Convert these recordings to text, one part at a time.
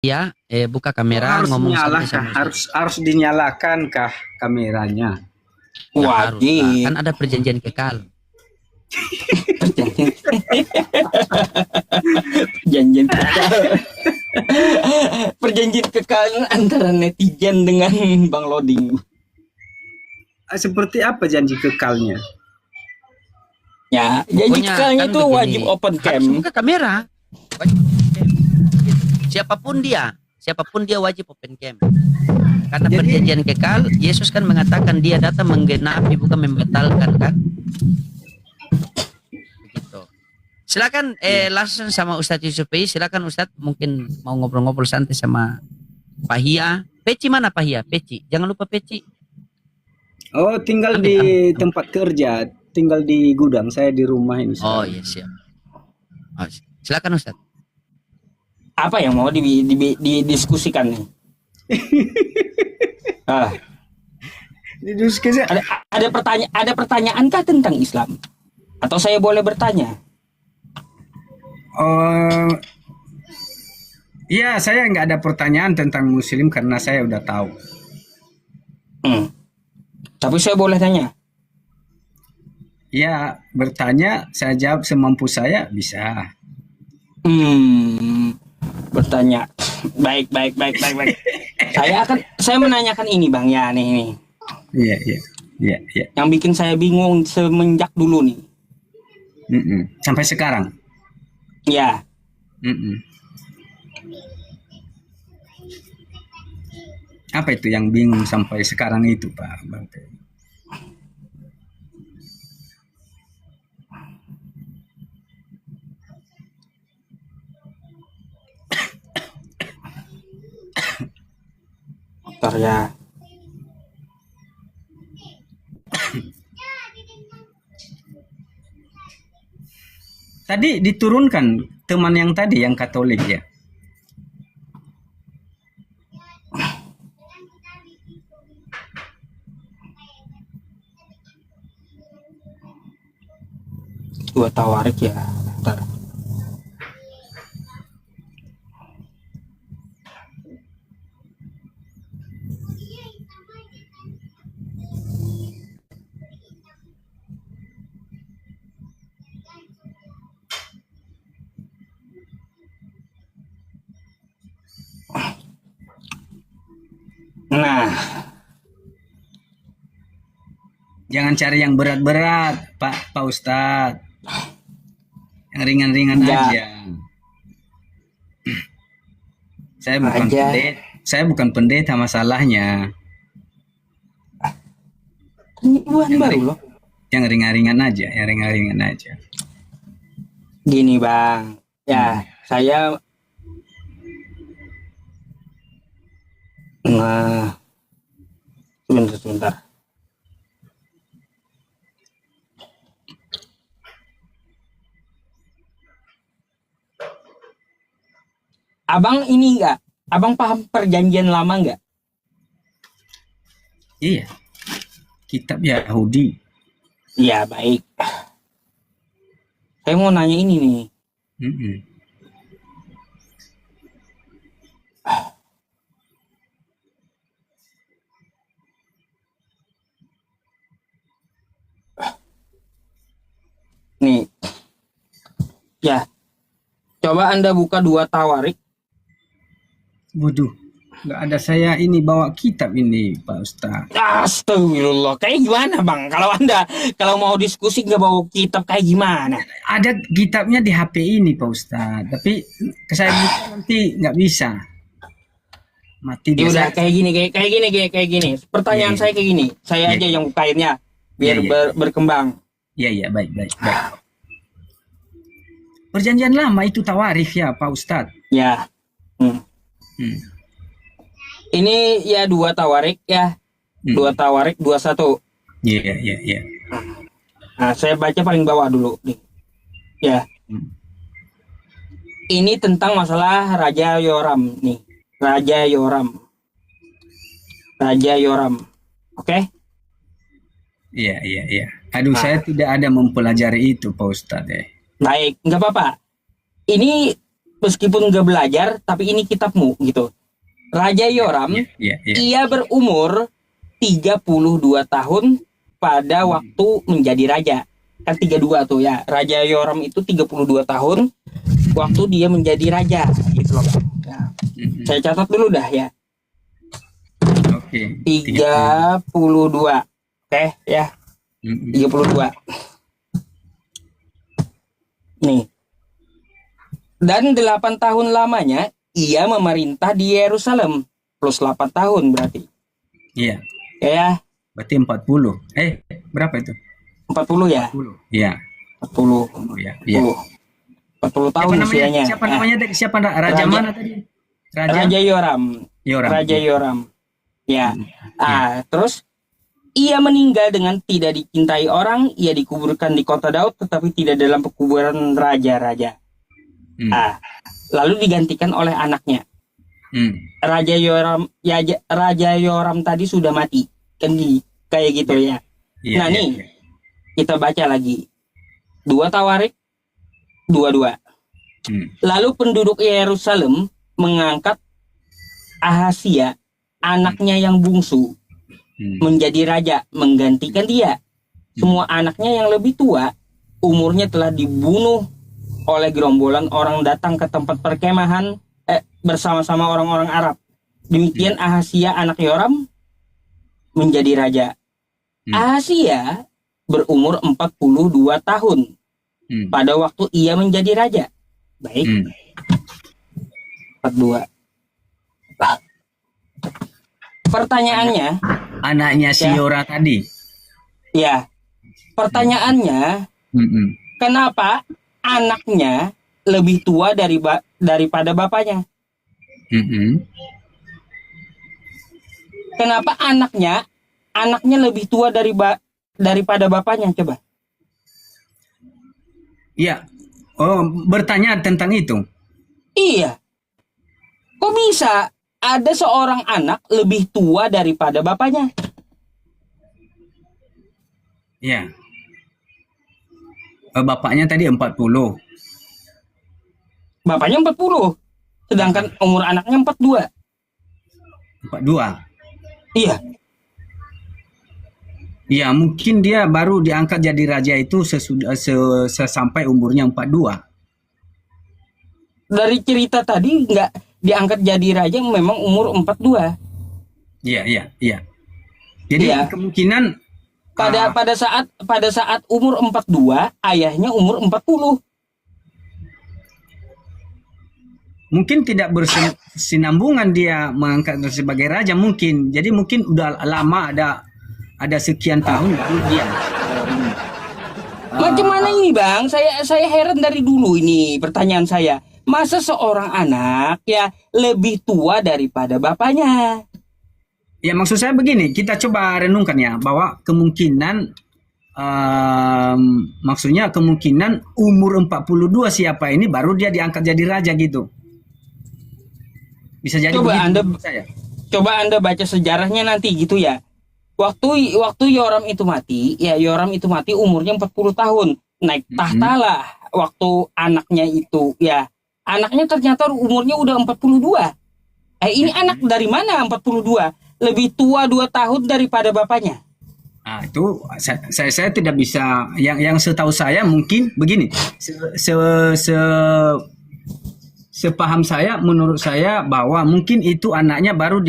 dia buka Oh, kamera harus ngomong nyala santai kah? sama Harus Ustadz. harus dinyalakan kah kameranya? Nggak harus lah, kan Wajib. ada perjanjian kekal. Perjanjian, perjanjian kekal. Perjanjian kekal antara netizen dengan Bang Loading. Seperti apa janji kekalnya? Ya, janji Pokoknya kekalnya kan itu begini, wajib open cam. harus buka kamera. Wajib open cam. Gitu. Siapapun dia wajib open cam. Karena Jadi perjanjian kekal, Yesus kan mengatakan dia datang menggenapi bukan membatalkan kan? Begitu. Silakan langsung sama Ustadz Yusufi, silakan Ustadz mungkin mau ngobrol-ngobrol santai sama Pak Hia. Peci mana Pak Hia? Peci. Jangan lupa peci. oh, tinggal Ambil, di ambil. tempat kerja, tinggal di gudang. Saya di rumah ini Oh sekarang. iya siap. Oh, silakan Ustadz. Apa yang mau didiskusikan nih? Ah, Didiskusi. ada pertanyaankah tentang Islam? Atau saya boleh bertanya? Oh, iya, saya nggak ada pertanyaan tentang Muslim karena saya udah tahu. Hmm. Tapi saya boleh tanya. Ya, bertanya, saya jawab semampu saya bisa. Bertanya. Baik. Saya menanyakan ini Bang ya nih. Iya, iya, iya, iya. Yang bikin saya bingung semenjak dulu nih. Sampai sekarang. Ya, Mm-mm. Apa itu yang bingung sampai sekarang itu, Pak Bante? motor ya. Tadi diturunkan teman yang tadi yang Katolik ya. Dua tawarik ya. Bentar. Nah, Jangan cari yang berat-berat, Pak Ustadz. Yang ringan-ringan enggak. aja. Saya bukan Aja. pendeta. Saya bukan pendeta masalahnya. Bukan baru loh. Yang ringan-ringan aja, yang ringan-ringan aja. Gini Bang, ya saya sebentar. Abang ini enggak? Abang paham perjanjian lama enggak? Iya. Kitab Yahudi. Iya, baik. Saya mau nanya ini nih. Mm-mm. Nih. Ya. Coba Anda buka dua tawarik. Waduh, nggak ada saya ini bawa kitab ini, Pak Ustadz. Astagfirullah. Kayak gimana Bang? Kalau Anda mau diskusi nggak bawa kitab kayak gimana? Ada kitabnya di HP ini, Pak Ustadz. Tapi saya buka nanti nggak bisa. Mati Ya dia. udah kayak gini. Pertanyaan Iya. saya kayak gini. Saya Iya. aja yang bukainnya biar Iya. berkembang. Iya, baik. Perjanjian lama itu tawarif ya, Pak Ustadz. Ya. Hmm. Ini ya dua tawarik ya. Dua tawarik 21. Iya. Nah, saya baca paling bawah dulu nih. Ya. Ini tentang masalah Raja Yoram nih. Raja Yoram. Oke? Iya. Aduh, saya tidak ada mempelajari itu, Pak Ustadz. Baik, nggak apa-apa. Ini meskipun nggak belajar, tapi ini kitabmu gitu. Raja Yoram, Iya, iya. ia berumur 32 tahun pada waktu menjadi raja. Kan 32 tuh ya. Raja Yoram itu 32 tahun waktu dia menjadi raja gitu loh. Nah, saya catat dulu dah ya. Oke. 32. Oke ya. 32. Nih. Dan 8 tahun lamanya ia memerintah di Yerusalem. Plus 8 tahun berarti. Iya. Ya, Berarti 40. Berapa itu? 40 ya. 40. Iya. 40. Oh, iya. Iya. 40 tahun usianya. Siapa namanya tadi? Siapa Raja mana tadi? Raja Yoram. Yoram. Raja Yoram. Ya. Ya. Terus ia meninggal dengan tidak dicintai orang. Ia dikuburkan di kota Daud, tetapi tidak dalam pekuburan raja-raja. Lalu digantikan oleh anaknya. Raja Yoram tadi sudah mati. Kan kayak gitu ya. Iya, Nah iya, nih, iya. kita baca lagi. 2 Tawarik 22. Lalu penduduk Yerusalem mengangkat Ahasia, anaknya yang bungsu, menjadi raja, menggantikan dia. Semua anaknya yang lebih tua, umurnya telah dibunuh oleh gerombolan orang datang ke tempat perkemahan bersama-sama orang-orang Arab. Demikian Ahasia anak Yoram menjadi raja. Ahasia berumur 42 tahun pada waktu ia menjadi raja. Baik. 42. Pertanyaannya, Anaknya si Yora tadi. ya, pertanyaannya, kenapa anaknya lebih tua daripada bapaknya? Kenapa anaknya lebih tua daripada bapaknya? Coba. Iya. Oh, bertanya tentang itu. Iya. Kok bisa ada seorang anak lebih tua daripada bapaknya? Iya. Bapaknya tadi 40. Bapaknya 40, sedangkan umur anaknya 42. 42. Iya. Ya, mungkin dia baru diangkat jadi raja itu sesampai umurnya 42. Dari cerita tadi nggak diangkat jadi raja memang umur 42. Iya, iya, iya. Jadi Iya. kemungkinan Pada saat umur 42, ayahnya umur 40. mungkin tidak bersinambungan dia mengangkat sebagai raja mungkin. Jadi mungkin udah lama ada sekian tahun baru dia. Macam mana ini, Bang? Saya heran dari dulu ini pertanyaan saya. Masa seorang anak ya lebih tua daripada bapaknya? Ya, maksud saya begini, kita coba renungkan ya bahwa kemungkinan maksudnya kemungkinan umur 42 siapa ini baru dia diangkat jadi raja gitu. Bisa jadi Coba begitu Anda menurut saya. Coba Anda baca sejarahnya nanti gitu ya. Waktu Yoram itu mati, ya Yoram itu mati umurnya 40 tahun. Naik tahta lah waktu anaknya itu ya. Anaknya ternyata umurnya udah 42. Ini anak dari mana 42? Lebih tua 2 tahun daripada bapaknya. Nah, itu saya tidak bisa yang setahu saya mungkin begini. Sepaham saya, menurut saya bahwa mungkin itu anaknya baru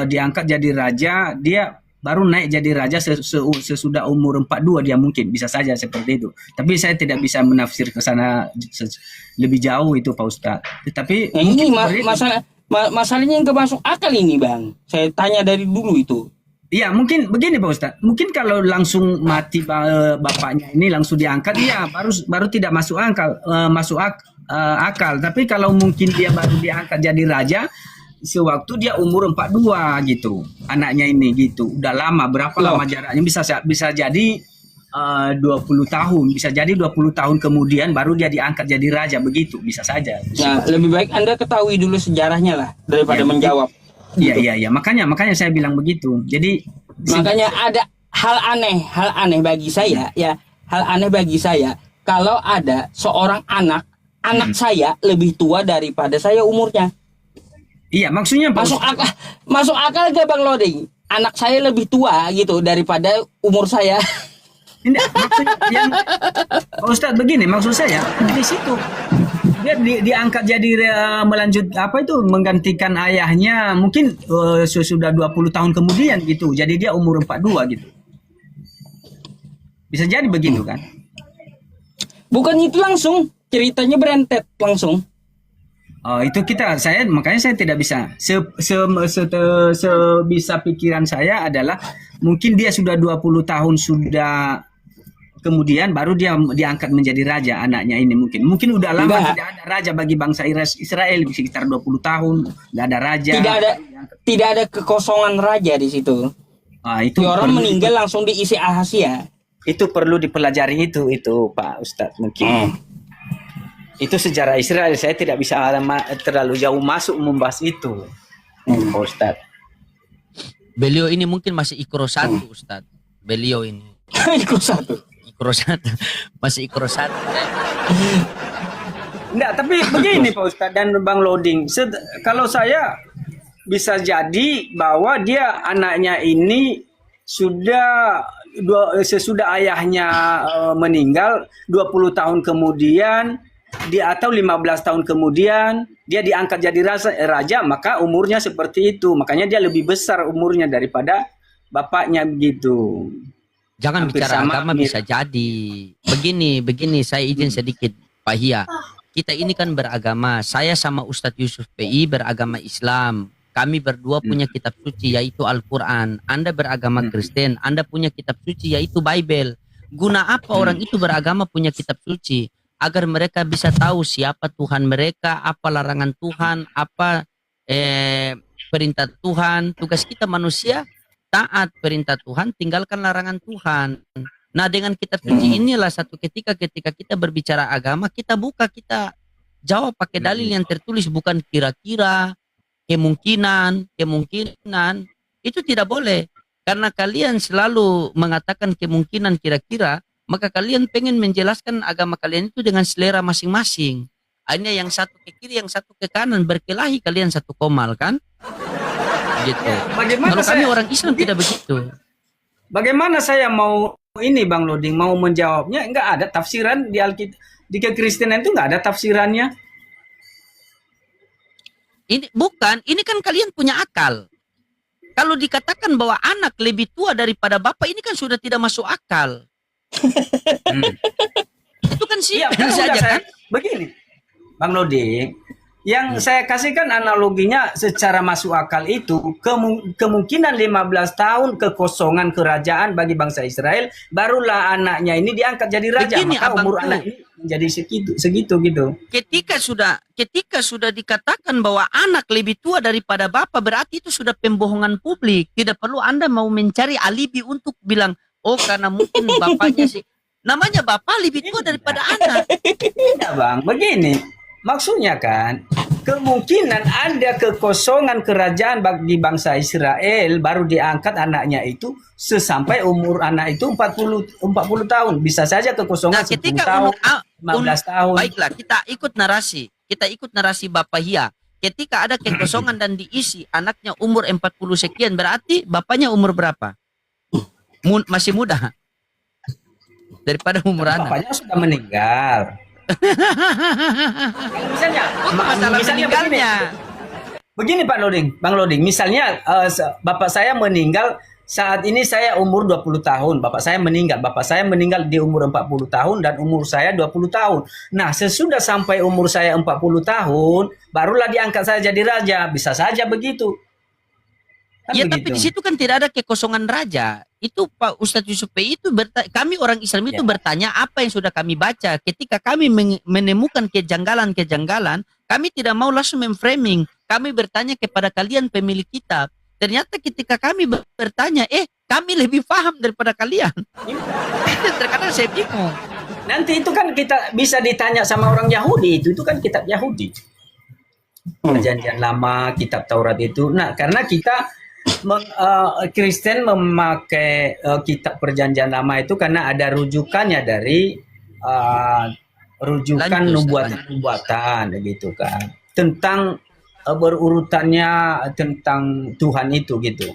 diangkat jadi raja, dia baru naik jadi raja sesudah umur 42 dia mungkin bisa saja seperti itu. Tapi saya tidak bisa menafsir ke sana lebih jauh itu Pak Ustadz. Tetapi ini masalahnya yang nggak masuk akal ini Bang. Saya tanya dari dulu itu. Iya, mungkin begini Pak Ustadz. Mungkin kalau langsung mati bapaknya ini langsung diangkat, ya baru tidak masuk akal. Tapi kalau mungkin dia baru diangkat jadi raja sewaktu dia umur 42 gitu. Anaknya ini gitu. Udah lama, berapa lama jaraknya? Bisa jadi 20 tahun. Bisa jadi 20 tahun kemudian baru dia diangkat jadi raja, begitu. Bisa saja. Nah, lebih baik Anda ketahui dulu sejarahnya lah daripada menjawab. Iya. Makanya saya bilang begitu. Jadi makanya ada hal aneh bagi saya ya. Hal aneh bagi saya kalau ada seorang anak anak saya lebih tua daripada saya umurnya. Iya, maksudnya Pak Masuk Ustadz. akal, masuk akal gak Bang Loding? Anak saya lebih tua gitu daripada umur saya. Ini maksudnya yang Pak Ustadz begini, maksud saya di situ dia diangkat jadi melanjut apa itu menggantikan ayahnya mungkin sudah 20 tahun kemudian gitu. Jadi dia umur 42 gitu. Bisa jadi begitu kan? Bukan itu langsung, ceritanya berentet langsung. Oh, itu makanya saya tidak bisa sebisa pikiran saya adalah mungkin dia sudah 20 tahun sudah kemudian baru dia diangkat menjadi raja anaknya ini mungkin udah lama Enggak. tidak ada raja bagi bangsa Israel sekitar 20 tahun nggak ada raja. Tidak ada kekosongan raja di situ. Itu Orang perlu- meninggal langsung diisi Ahasia. itu perlu dipelajari itu Pak Ustadz mungkin. Itu sejarah Israel, saya tidak bisa terlalu jauh masuk membahas itu, Pak Ustadz. Beliau ini mungkin masih ikro 1, Ustadz. Beliau ini Ikut satu. ikro 1, masih ikro 1. Enggak, tapi begini Pak Ustadz dan Bang Loding, kalau saya bisa jadi bahwa dia anaknya ini sesudah ayahnya meninggal 20 tahun kemudian dia atau 15 tahun kemudian dia diangkat jadi raja, maka umurnya seperti itu. Makanya dia lebih besar umurnya daripada bapaknya begitu. Jangan Hampir bicara sama, agama mirip. bisa jadi. Begini saya izin sedikit Pak Hia. Kita ini kan beragama. Saya sama Ustadz Yusuf PI beragama Islam. Kami berdua punya kitab suci yaitu Al-Quran. Anda beragama Kristen. Anda punya kitab suci yaitu Bible. Guna apa orang itu beragama punya kitab suci? Agar mereka bisa tahu siapa Tuhan mereka, apa larangan Tuhan, apa perintah Tuhan. Tugas kita manusia taat perintah Tuhan, tinggalkan larangan Tuhan. Nah, dengan kitab suci inilah satu ketika kita berbicara agama, kita jawab pakai dalil yang tertulis, bukan kira-kira, kemungkinan. Itu tidak boleh. Karena kalian selalu mengatakan kemungkinan kira-kira, maka kalian pengen menjelaskan agama kalian itu dengan selera masing-masing. Hanya yang satu ke kiri, yang satu ke kanan, berkelahi kalian satu komal kan? Gitu. Bagaimana Kalau kami orang Islam tidak begitu. Bagaimana saya mau ini Bang Loding mau menjawabnya? Enggak ada tafsiran di Alkitab, di kekristenan itu enggak ada tafsirannya. Ini kan kalian punya akal. Kalau dikatakan bahwa anak lebih tua daripada bapak, ini kan sudah tidak masuk akal. Itu kan Iya, simpel saja kan? Begini, Bang Loding, yang saya kasihkan analoginya secara masuk akal itu kemungkinan 15 tahun kekosongan kerajaan bagi bangsa Israel, barulah anaknya ini diangkat jadi raja. Begini, Maka umur abangku. anak ini menjadi segitu gitu. Ketika sudah dikatakan bahwa anak lebih tua daripada bapak, berarti itu sudah pembohongan publik. Tidak perlu Anda mau mencari alibi untuk bilang, oh karena mungkin bapaknya sih. Namanya bapak lebih tua daripada anak. Tidak Bang, begini. Maksudnya kan, kemungkinan ada kekosongan kerajaan bagi bangsa Israel baru diangkat anaknya itu sesampai umur anak itu 40 tahun. Bisa saja kekosongan Nah, 10 ketika tahun, 15 tahun. Baiklah, kita ikut narasi Bapak Hia. Ketika ada kekosongan dan diisi anaknya umur 40 sekian, berarti bapaknya umur berapa? Masih muda daripada umur anak. Bapaknya sudah meninggal. Misalnya, Bukan masalah meninggalnya. begini Pak Loding, Bang Loding, misalnya bapak saya meninggal saat ini saya umur 20 tahun, bapak saya meninggal di umur 40 tahun dan umur saya 20 tahun. Nah, sesudah sampai umur saya 40 tahun, barulah diangkat saya jadi raja, bisa saja begitu. Kan Ya, begitu. tapi di situ kan tidak ada kekosongan raja. Itu Pak Ustadz Yusuf P. itu kami orang Islam itu Ya. bertanya apa yang sudah kami baca. Ketika kami menemukan kejanggalan-kejanggalan, kami tidak mau langsung memframing. Kami bertanya kepada kalian pemilik kitab. Ternyata ketika kami bertanya, kami lebih paham daripada kalian. Terkadang saya bingung. Nanti itu kan kita bisa ditanya sama orang Yahudi, itu kan kitab Yahudi. Perjanjian Lama, kitab Taurat itu. Nah, karena kita Kristen memakai kitab Perjanjian Lama itu karena ada rujukannya dari rujukan Lanjut, nubuatan-nubuatan gitu kan. Tentang berurutannya tentang Tuhan itu gitu.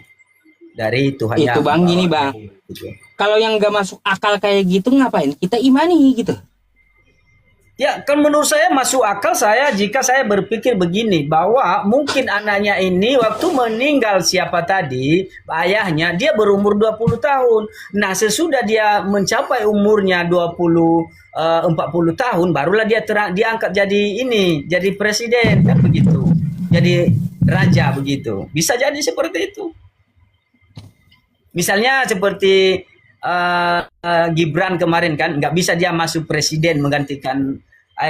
Dari Tuhannya. Itu Bang, gini Bang. Gitu. Kalau yang nggak masuk akal kayak gitu ngapain kita imani gitu? Ya, kan menurut saya masuk akal saya jika saya berpikir begini, bahwa mungkin anaknya ini waktu meninggal siapa tadi, ayahnya, dia berumur 20 tahun. Nah, sesudah dia mencapai umurnya 40 tahun, barulah dia diangkat jadi presiden, kan begitu. Jadi raja begitu. Bisa jadi seperti itu. Misalnya seperti Gibran kemarin kan nggak bisa dia masuk presiden menggantikan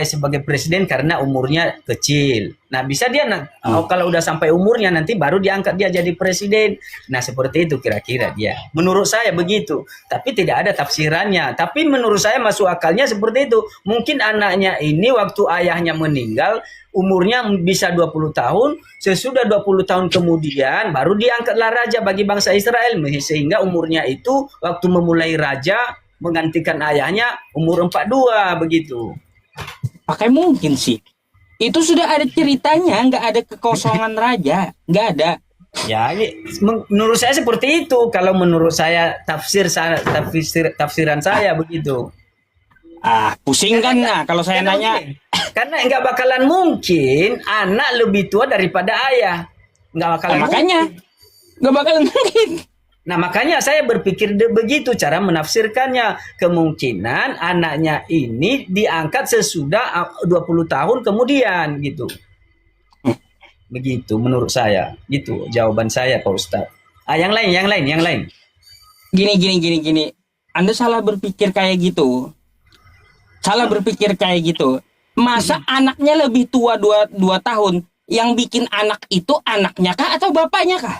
sebagai presiden karena umurnya kecil. Nah bisa dia kalau udah sampai umurnya nanti baru diangkat dia jadi presiden. Nah seperti itu kira-kira dia. Menurut saya begitu. Tapi tidak ada tafsirannya. Tapi menurut saya masuk akalnya seperti itu. Mungkin anaknya ini waktu ayahnya meninggal umurnya bisa 20 tahun, sesudah 20 tahun kemudian baru diangkatlah raja bagi bangsa Israel, sehingga umurnya itu waktu memulai raja menggantikan ayahnya umur 42 begitu. Pakai mungkin sih. Itu sudah ada ceritanya, nggak ada kekosongan raja, nggak ada. Ya, menurut saya seperti itu. Kalau menurut saya tafsiran saya begitu. Pusing kan? Nah, kalau saya nanya. Karena nggak bakalan mungkin anak lebih tua daripada ayah. Nggak bakalan makanya. Nggak bakalan mungkin. Nah makanya saya berpikir begitu cara menafsirkannya. Kemungkinan anaknya ini diangkat sesudah 20 tahun kemudian gitu. Begitu menurut saya. Gitu jawaban saya Pak Ustadz. Yang lain. Gini. Anda salah berpikir kayak gitu. Masa anaknya lebih tua 2 tahun? Yang bikin anak itu anaknya kah atau bapaknya kah?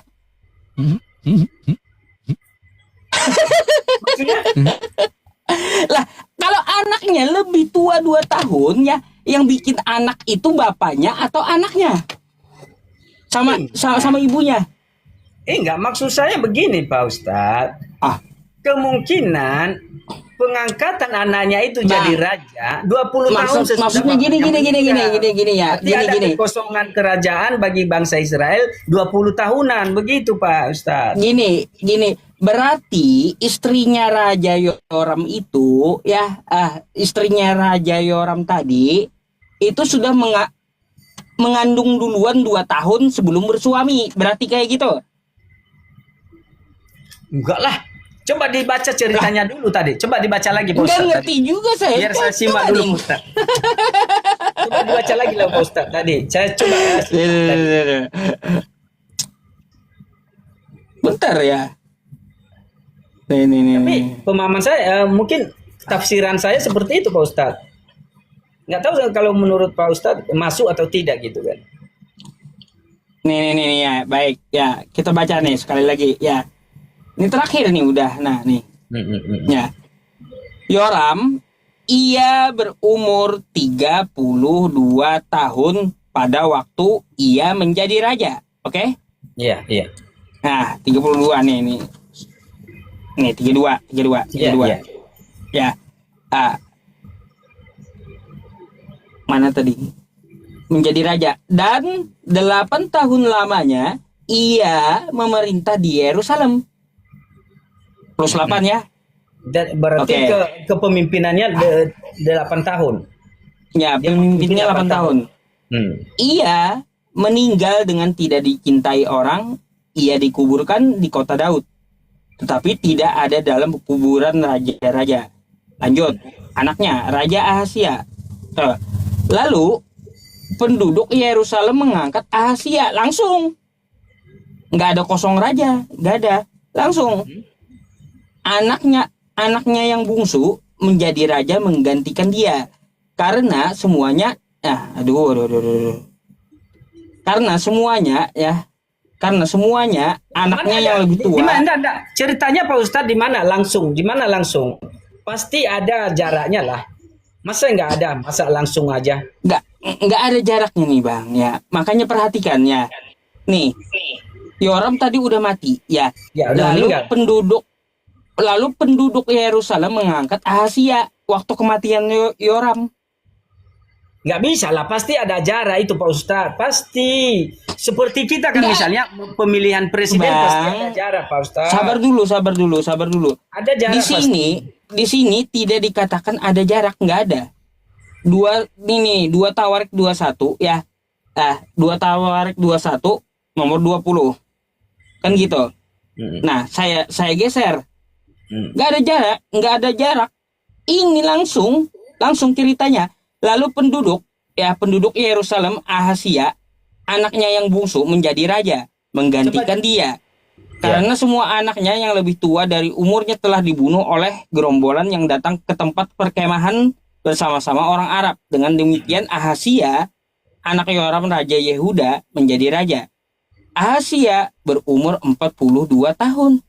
Lah, kalau anaknya lebih tua 2 tahun ya, yang bikin anak itu bapaknya atau anaknya? Sama ibunya. Enggak, maksud saya begini Pak Ustadz. Kemungkinan pengangkatan anaknya itu jadi raja 20 tahun sesudah. Maksudnya gini ya. Gini. Kekosongan kerajaan bagi bangsa Israel 20 tahunan begitu Pak Ustadz. Gini. Berarti istrinya Raja Yoram itu ya, istrinya Raja Yoram tadi itu sudah mengandung duluan 2 tahun sebelum bersuami. Berarti kayak gitu? Enggak lah. Coba dibaca ceritanya dulu tadi. Coba dibaca lagi Pak Ustadz. Enggak ngerti juga saya. Biar saya simak dulu Pak Ustadz. Coba dibaca lagi lah Pak Ustadz tadi. Saya coba. Bentar ya. Tapi pemahaman saya mungkin tafsiran saya seperti itu Pak Ustadz. Nggak tahu kalau menurut Pak Ustadz masuk atau tidak gitu kan. Nih ya, baik ya. Kita baca nih sekali lagi ya. Ini terakhir nih udah. Nah nih. Ya. Yoram ia berumur 32 tahun pada waktu ia menjadi raja. Oke? Iya. Nah, 32 nih. Nih 32. Iya. Ya. Mana tadi? Menjadi raja dan 8 tahun lamanya ia memerintah di Yerusalem. Plus 8 ya. Dan berarti kepemimpinannya 8 tahun. Ya, pemimpinnya 8 tahun. Ia meninggal dengan tidak dicintai orang. Ia dikuburkan di kota Daud. Tetapi tidak ada dalam kuburan raja-raja. Lanjut, anaknya Raja Ahazia. Lalu penduduk Yerusalem mengangkat Ahazia langsung. Nggak ada kosong raja, nggak ada. Langsung. Anaknya yang bungsu menjadi raja menggantikan dia. Karena semuanya Karena semuanya anaknya yang lebih tua. Di mana? Ceritanya Pak Ustadz di mana langsung? Pasti ada jaraknya lah. Masa nggak ada? Masa langsung aja? Nggak ada jaraknya nih Bang ya. Makanya perhatikan ya. Nih, Yoram tadi udah mati ya. Lalu penduduk Yerusalem mengangkat Ahazia waktu kematian Yoram. Nggak bisa lah, pasti ada jarak itu Pak Ustadz. Pasti. Seperti kita kan misalnya pemilihan presiden Bang, pasti ada jarak Pak Ustadz. sabar dulu. Ada jarak Di sini, di sini tidak dikatakan ada jarak, nggak ada. Dua tawarik 21 ya. Dua tawarik 21 nomor 20. Kan gitu. Nah, saya geser. Nggak ada jarak. Ini langsung ceritanya. Lalu penduduk Yerusalem Ahazia, anaknya yang bungsu menjadi raja, menggantikan dia. Karena semua anaknya yang lebih tua dari umurnya telah dibunuh oleh gerombolan yang datang ke tempat perkemahan bersama-sama orang Arab. Dengan demikian Ahazia, anak Yoram Raja Yehuda, menjadi raja. Ahazia berumur 42 tahun.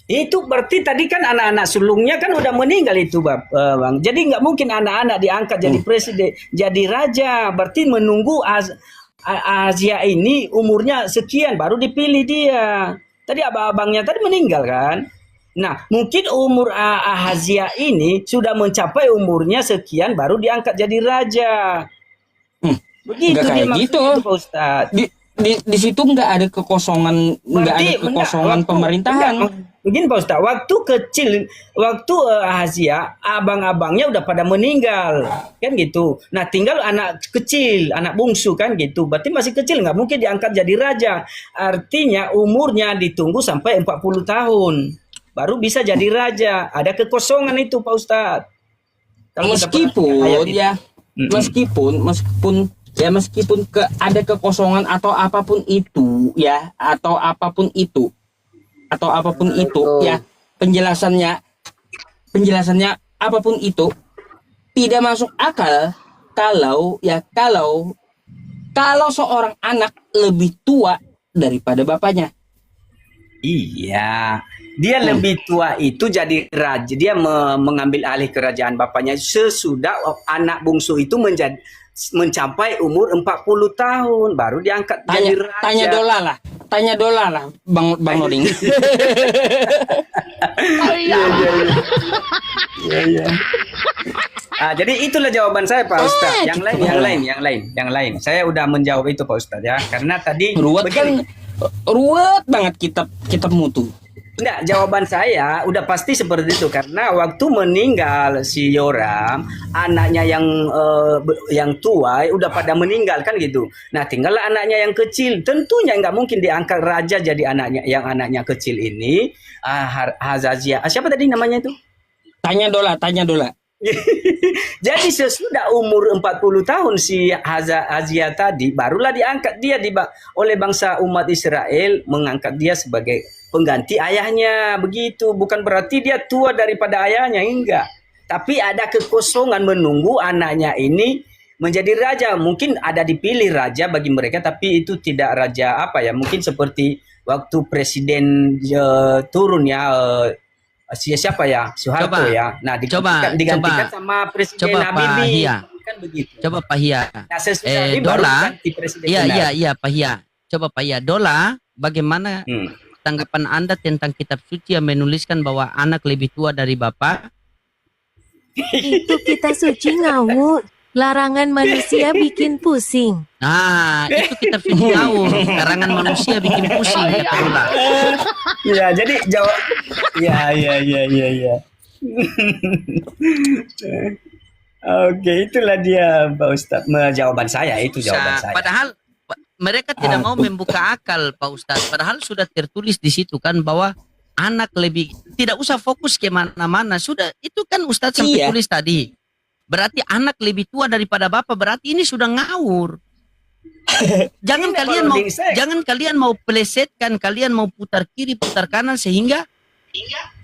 itu berarti tadi kan anak-anak sulungnya kan udah meninggal itu Bang. Jadi nggak mungkin anak-anak diangkat jadi presiden, jadi raja. Berarti menunggu Ahazia ini umurnya sekian baru dipilih dia. Tadi abang-abangnya tadi meninggal kan. Nah, mungkin umur Ahazia ini sudah mencapai umurnya sekian baru diangkat jadi raja. Begitu Nggak dia kayak gitu. maksudnya Pak Ustadz. Di situ nggak ada kekosongan, pemerintahan. Begini Pak Ustadz, waktu kecil, waktu Ahazia, abang-abangnya udah pada meninggal, kan gitu. Nah tinggal anak kecil, anak bungsu kan gitu. Berarti masih kecil, nggak mungkin diangkat jadi raja. Artinya umurnya ditunggu sampai 40 tahun, baru bisa jadi raja. Ada kekosongan itu Pak Ustadz. Meskipun ada kekosongan atau apapun itu ya, penjelasannya apapun itu tidak masuk akal kalau seorang anak lebih tua daripada bapaknya. Iya, dia lebih tua itu jadi raja. Dia mengambil alih kerajaan bapaknya sesudah anak bungsu itu mencapai umur 40 tahun baru diangkat jadi raja. Tanya Dola lah Bang Noding. Iya. Jadi itulah jawaban saya Pak Ustadz. Yang lain. Saya udah menjawab itu Pak Ustadz ya. Karena tadi ruwet banget kitab mutu. Enggak, jawaban saya udah pasti seperti itu karena waktu meninggal si Yoram, anaknya yang tua udah pada meninggal kan gitu. Nah, tinggal anaknya yang kecil. Tentunya nggak mungkin diangkat raja jadi anaknya kecil ini. Ahazia. Siapa tadi namanya itu? Tanya Dola. Jadi sesudah umur 40 tahun si Ahazia tadi barulah diangkat dia oleh bangsa umat Israel, mengangkat dia sebagai pengganti ayahnya. Begitu, bukan berarti dia tua daripada ayahnya, enggak. Tapi ada kekosongan menunggu anaknya ini menjadi raja. Mungkin ada dipilih raja bagi mereka, tapi itu tidak raja mungkin seperti waktu presiden turun ya, siapa ya, Soeharto ya. Nah, digantikan sama presiden Habibie. Kan begitu. Coba Pak Hia. Nah, sesudah ini baru Dola. ganti presiden. Iya Pak Hia. Coba Pak Hia. Dola, bagaimana tanggapan Anda tentang kitab suci yang menuliskan bahwa anak lebih tua dari bapak? Itu kitab suci ngawur. Larangan manusia bikin pusing. Nah, itu kitab suci ngawur. Larangan manusia bikin pusing, kata Dola. Ya, jadi jawab. Ya. Oke, itulah dia Pak Ustadz. Jawaban saya itu jawaban saya. Padahal mereka tidak mau membuka akal Pak Ustadz. Padahal sudah tertulis di situ kan bahwa anak lebih, tidak usah fokus ke mana-mana. Sudah, itu kan Ustadz sampai tulis tadi. Berarti anak lebih tua daripada bapak, berarti ini sudah ngawur. Jangan kalian mau plesetkan, kalian mau putar kiri, putar kanan sehingga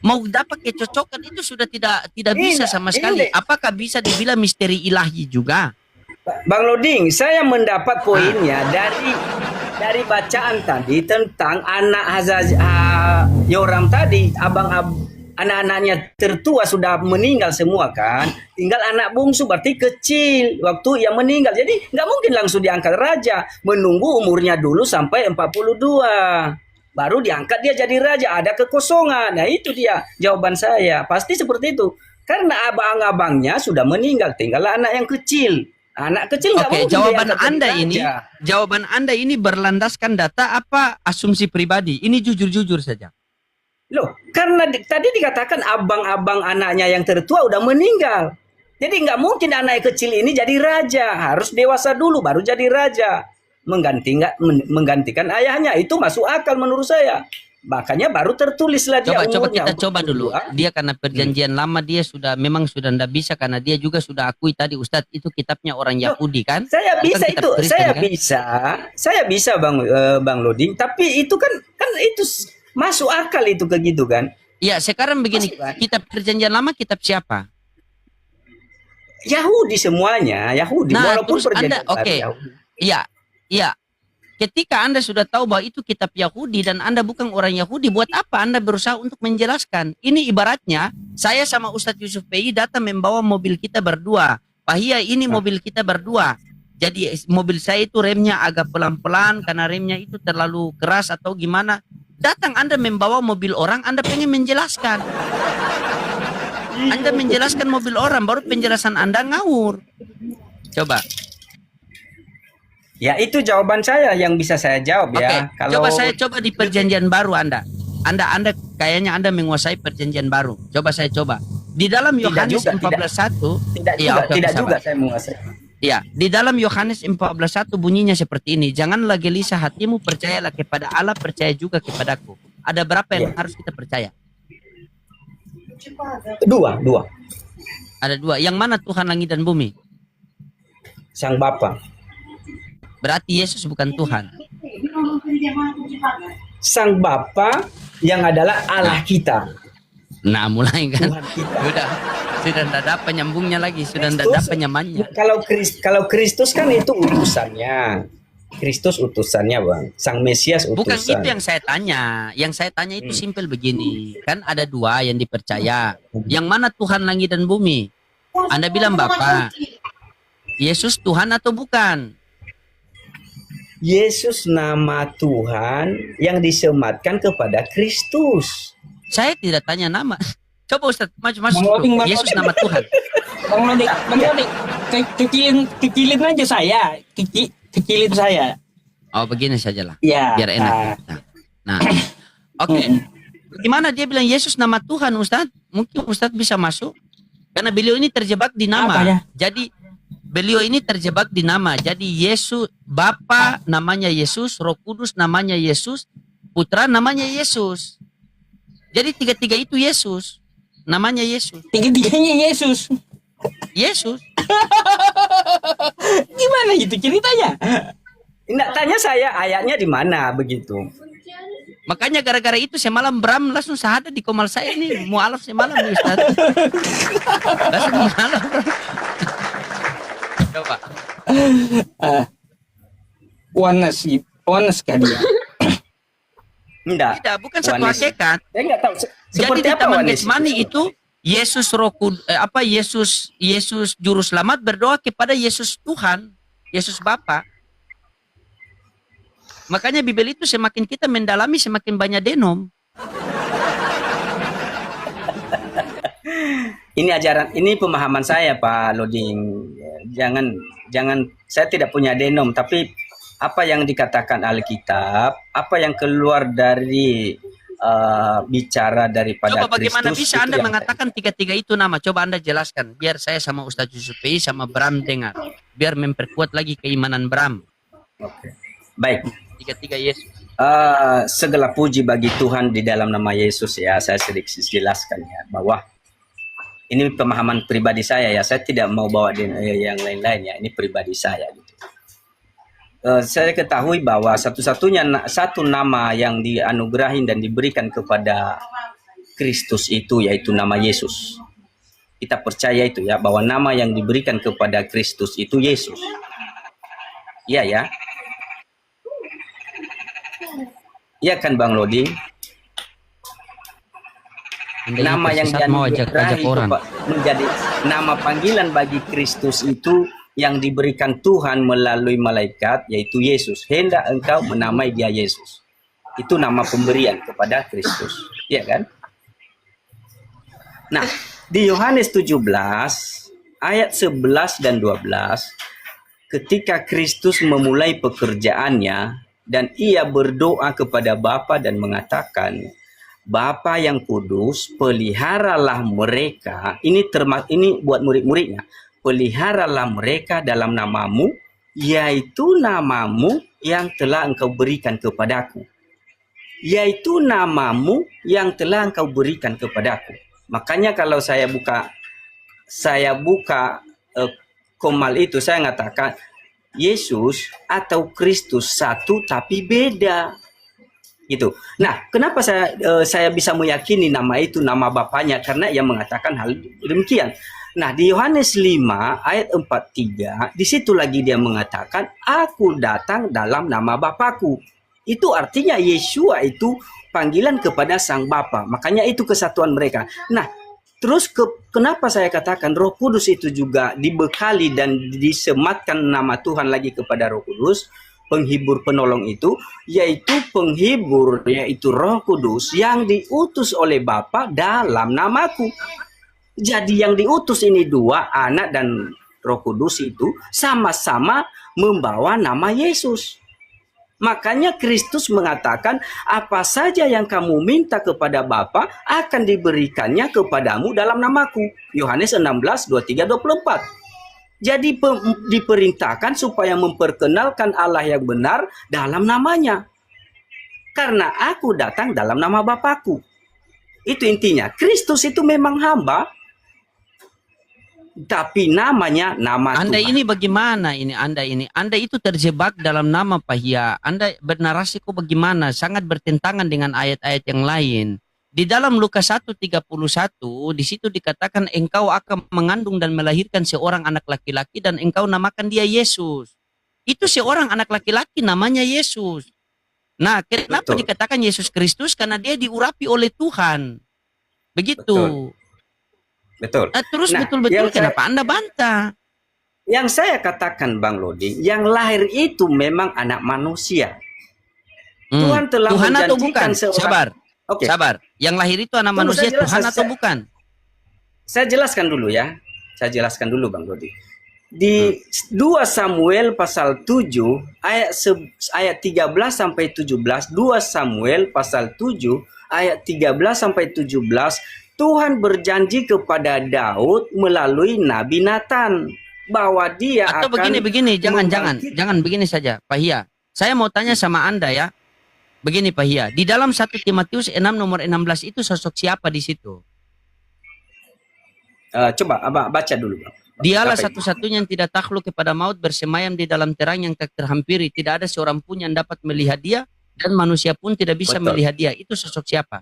mau dapat kecocokan itu sudah tidak bisa sama sekali. Apakah bisa dibilang misteri ilahi juga? Bang Loding, saya mendapat poinnya dari bacaan tadi tentang anak Yoram tadi, anak-anaknya tertua sudah meninggal semua kan, tinggal anak bungsu berarti kecil waktu yang meninggal. Jadi nggak mungkin langsung diangkat raja, menunggu umurnya dulu sampai 42 baru diangkat dia jadi raja. Ada kekosongan. Nah itu dia jawaban saya, pasti seperti itu. Karena abang-abangnya sudah meninggal, tinggallah anak yang kecil. Anak kecil nggak Oke, mungkin jawaban diangkat jadi Anda ini, raja. jawaban Anda ini berlandaskan data apa asumsi pribadi? Ini jujur-jujur saja. Loh, karena tadi dikatakan abang-abang anaknya yang tertua udah meninggal. Jadi nggak mungkin anak kecil ini jadi raja. Harus dewasa dulu baru jadi raja. Menggantikan ayahnya. Itu masuk akal menurut saya. Makanya baru tertulislah dia Coba umurnya kita coba dulu. 42. Dia karena perjanjian lama dia memang sudah ndak bisa karena dia juga sudah akui tadi Ustadz itu kitabnya orang Loh, Yahudi kan? Saya Bukan bisa kitab itu, Kristen, kan? saya bisa Bang Loding. Tapi itu kan itu masuk akal itu ke gitu kan? Ya sekarang begini, Masuk, kan? kitab perjanjian lama kitab siapa? Yahudi semuanya, Yahudi. Nah, Walaupun terus perjanjian Anda, baru oke. Yahudi. Iya, iya. Ketika Anda sudah tahu bahwa itu kitab Yahudi dan Anda bukan orang Yahudi, buat apa Anda berusaha untuk menjelaskan? Ini ibaratnya saya sama Ustadz Yusuf PI datang membawa mobil kita berdua. Pahia ini mobil kita berdua. Jadi mobil saya itu remnya agak pelan-pelan karena remnya itu terlalu keras atau gimana. Datang Anda membawa mobil orang, Anda pengen menjelaskan. Anda menjelaskan mobil orang, baru penjelasan Anda ngawur. Coba. Ya itu jawaban saya yang bisa saya jawab Oke, ya. Kalau coba saya coba di perjanjian baru Anda. Anda kayaknya Anda menguasai perjanjian baru. Coba saya coba. Di dalam Yohanes 14:1, tidak iya, juga, oke, tidak sabar. juga saya menguasai. Ya, di dalam Yohanes 14:1 bunyinya seperti ini. Janganlah gelisah hatimu, percayalah kepada Allah, percaya juga kepadaku. Ada berapa yang harus kita percaya? Dua. Ada dua. Yang mana Tuhan langit dan bumi? Sang Bapa. Berarti Yesus bukan Tuhan. Sang Bapa yang adalah Allah kita. Nah, mulai kan. Tuhan kita. Sudah tidak ada penyambungnya lagi, sudah tidak ada penyamannya. Kalau Kristus kan itu utusannya. Kristus utusannya, Bang. Sang Mesias utusan. Bukan itu yang saya tanya. Yang saya tanya itu simpel begini. Kan ada dua yang dipercaya. Yang mana Tuhan langit dan bumi? Anda bilang Bapa. Yesus Tuhan atau bukan? Yesus nama Tuhan yang disematkan kepada Kristus. Saya tidak tanya nama. Coba Ustaz, masuk. Bang Yesus Loding. nama Tuhan. Bang Loding, kecilin aja saya, kecilin saya. Oh, begini sajalah. Ya. Biar enak. Nah. Oke. Gimana dia bilang Yesus nama Tuhan, Ustaz? Mungkin Ustaz bisa masuk. Karena beliau ini terjebak di nama. Apa ya? Jadi beliau ini terjebak di nama. Jadi Yesus, Bapa namanya Yesus, Roh Kudus namanya Yesus, Putra namanya Yesus. Jadi tiga-tiga itu Yesus. Namanya Yesus. Tiga-tiganya Yesus. Yesus. Gimana itu ceritanya? Nggak tanya saya ayatnya di mana begitu. Makanya gara-gara itu semalam Bram langsung sahada di komal saya ini. Mualaf semalam nih Ustaz. Langsung mualaf. Coba. Oness kali ya. Enggak. Tidak, bukan satu Wanes. hakikat. Saya nggak tahu. Jadi Seperti di apa Taman Wanes? Getsemani itu Yesus Yesus juru selamat berdoa kepada Yesus Tuhan, Yesus Bapa. Makanya Bibel itu semakin kita mendalami semakin banyak denom. Ini ajaran, ini pemahaman saya Pak Loding. Jangan saya tidak punya denom, tapi apa yang dikatakan Alkitab, apa yang keluar dari bicara daripada Coba bagaimana Kristus, bisa itu Anda yang mengatakan tiga-tiga itu nama? Coba Anda jelaskan, biar saya sama Ustadz Yusuf PI sama Bram dengar. Biar memperkuat lagi keimanan Bram. Oke. Baik. Tiga-tiga Yesus. Segala puji bagi Tuhan di dalam nama Yesus ya. Saya sedikit jelaskan ya bahwa ini pemahaman pribadi saya ya. Saya tidak mau bawa yang lain-lain ya. Ini pribadi saya gitu. Saya ketahui bahwa satu nama yang dianugerahi dan diberikan kepada Kristus itu yaitu nama Yesus. Kita percaya itu ya bahwa nama yang diberikan kepada Kristus itu Yesus. Iya ya. Iya kan Bang Loding? Nama yang dianugerahi menjadi nama panggilan bagi Kristus itu yang diberikan Tuhan melalui malaikat yaitu Yesus. Hendak engkau menamai dia Yesus. Itu nama pemberian kepada Kristus. Iya kan? Nah, Di Yohanes 17 ayat 11 dan 12, ketika Kristus memulai pekerjaannya dan ia berdoa kepada Bapa dan mengatakan, Bapa yang kudus, peliharalah mereka, ini buat murid-muridnya, peliharalah mereka dalam namamu, yaitu namamu yang telah engkau berikan kepadaku. Yaitu namamu yang telah engkau berikan kepadaku. Makanya kalau saya buka komal itu, saya mengatakan Yesus atau Kristus satu tapi beda. Gitu. Nah, kenapa saya bisa meyakini nama itu nama Bapaknya? Karena ia mengatakan hal demikian. Nah, di Yohanes 5 ayat 43, di situ lagi dia mengatakan, aku datang dalam nama Bapakku. Itu artinya Yeshua itu panggilan kepada Sang Bapa. Makanya itu kesatuan mereka. Nah, terus kenapa saya katakan Roh Kudus itu juga dibekali dan disematkan nama Tuhan lagi kepada Roh Kudus, penghibur penolong itu, yaitu penghibur, yaitu Roh Kudus yang diutus oleh Bapa dalam namaku. Jadi yang diutus ini dua, Anak dan Roh Kudus itu sama-sama membawa nama Yesus. Makanya Kristus mengatakan, apa saja yang kamu minta kepada Bapa akan diberikannya kepadamu dalam namaku. Yohanes 16, 23, 24. Jadi diperintahkan supaya memperkenalkan Allah yang benar dalam namanya. Karena aku datang dalam nama Bapakku. Itu intinya. Kristus itu memang hamba, tapi namanya nama Anda Tuhan. ini bagaimana ini? Anda itu terjebak dalam nama Pahia. Anda bernarasi kok bagaimana? Sangat bertentangan dengan ayat-ayat yang lain. Di dalam Lukas 1:31 di situ dikatakan engkau akan mengandung dan melahirkan seorang anak laki-laki dan engkau namakan dia Yesus. Itu seorang anak laki-laki namanya Yesus. Nah, kenapa Betul. dikatakan Yesus Kristus? Karena dia diurapi oleh Tuhan. Begitu. Betul. Nah, terus Nah, betul-betul kenapa Anda bantah? Yang saya katakan Bang Lodi, yang lahir itu memang anak manusia. Tuhan telah Tuhan atau menjanjikan bukan? Sabar. Oke. Sabar. Yang lahir itu anak Tunggu, manusia saya jelaskan. Tuhan atau bukan? Saya jelaskan dulu ya. Saya jelaskan dulu Bang Lodi. Di 2 Samuel pasal 7 ayat 13 sampai 17, 2 Samuel pasal 7 ayat 13 sampai 17, Tuhan berjanji kepada Daud melalui Nabi Nathan bahwa dia Atau akan begini, jangan begini saja, Pahia. Saya mau tanya sama Anda ya. Begini Pahia, di dalam 1 Timotius 6 nomor 16 itu sosok siapa di situ? Coba Abang baca dulu Bang. Dialah Apa itu? satu-satunya yang tidak takluk kepada maut, bersemayam di dalam terang yang tak terhampiri. Tidak ada seorang pun yang dapat melihat dia dan manusia pun tidak bisa Betul. melihat dia. Itu sosok siapa?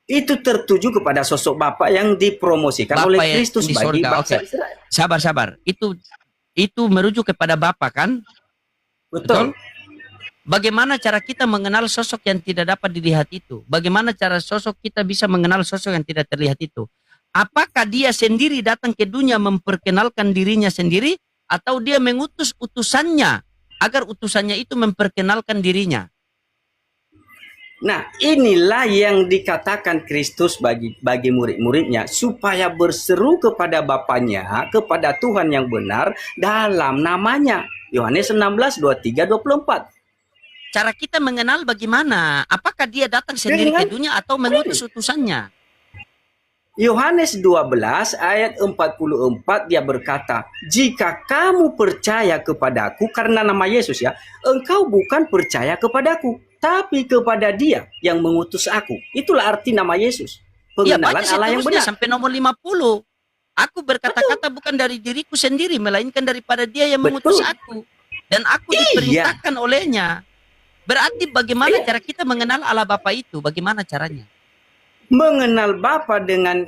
Itu tertuju kepada sosok Bapa yang dipromosikan Bapa oleh yang Kristus di bagi sorga. bangsa Oke. Israel. Sabar. Itu merujuk kepada Bapa kan? Betul. Bagaimana cara kita mengenal sosok yang tidak dapat dilihat itu? Bagaimana cara sosok kita bisa mengenal sosok yang tidak terlihat itu? Apakah dia sendiri datang ke dunia memperkenalkan dirinya sendiri, atau dia mengutus utusannya agar utusannya itu memperkenalkan dirinya? Nah, inilah yang dikatakan Kristus bagi murid-muridnya supaya berseru kepada Bapaknya, kepada Tuhan yang benar dalam namanya. Yohanes 16, 23, 24. Cara kita mengenal bagaimana? Apakah dia datang sendiri ke dunia atau mengutus utusannya? Yohanes 12 ayat 44 dia berkata, jika kamu percaya kepadaku, karena nama Yesus ya, engkau bukan percaya kepadaku, tapi kepada dia yang mengutus aku. Itulah arti nama Yesus. Ya, Pengenalan baca Allah yang seterusnya benar. sampai nomor 50. Aku berkata-kata bukan dari diriku sendiri, melainkan daripada dia yang mengutus aku. Dan aku diperintahkan olehnya. Berarti bagaimana cara kita mengenal Allah Bapa itu? Bagaimana caranya? Mengenal Bapa dengan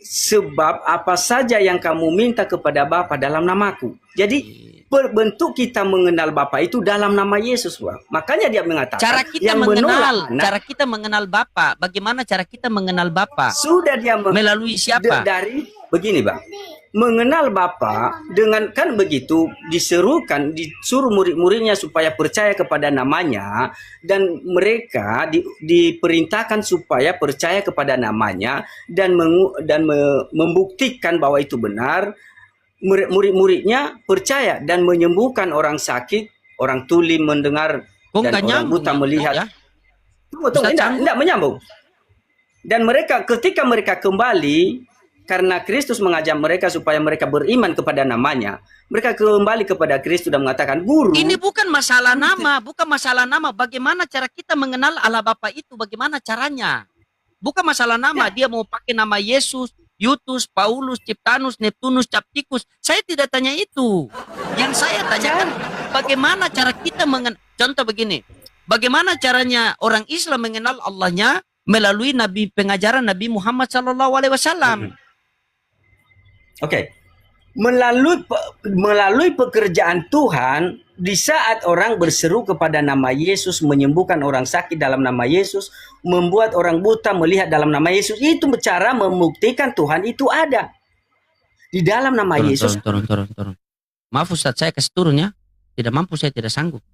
sebab apa saja yang kamu minta kepada Bapa dalam namaku. Jadi bentuk kita mengenal Bapa itu dalam nama Yesus, Bang. Makanya dia mengatakan Cara kita mengenal Bapa. Bagaimana cara kita mengenal Bapa? Sudah dia Melalui siapa? dari begini, Bang. mengenal Bapa dengan kan begitu disuruh murid-muridnya supaya percaya kepada namanya, dan mereka diperintahkan supaya percaya kepada namanya dan membuktikan bahwa itu benar. Murid-muridnya percaya dan menyembuhkan orang sakit, orang tuli mendengar, Kok dan nggak orang nyambung buta ya? melihat. Ya? Tunggu, tidak menyambung. Dan mereka ketika mereka kembali, karena Kristus mengajak mereka supaya mereka beriman kepada namanya, mereka kembali kepada Kristus dan mengatakan, Guru, Ini bukan masalah nama, bukan masalah nama. Bagaimana cara kita mengenal Allah Bapa itu? Bagaimana caranya? Bukan masalah nama. Dia mau pakai nama Yesus, Yutus, Paulus, Ciptanus, Neptunus, Capticus. Saya tidak tanya itu. Yang saya tanyakan, bagaimana cara kita mengenal? Contoh begini, bagaimana caranya orang Islam mengenal Allahnya melalui pengajaran Nabi Muhammad SAW. Oke. Melalui pekerjaan Tuhan, di saat orang berseru kepada nama Yesus, menyembuhkan orang sakit dalam nama Yesus, membuat orang buta melihat dalam nama Yesus, itu cara membuktikan Tuhan itu ada. Di dalam nama Yesus. Turun. Maaf Ustaz, saya kasih turun ya. Tidak mampu, saya tidak sanggup.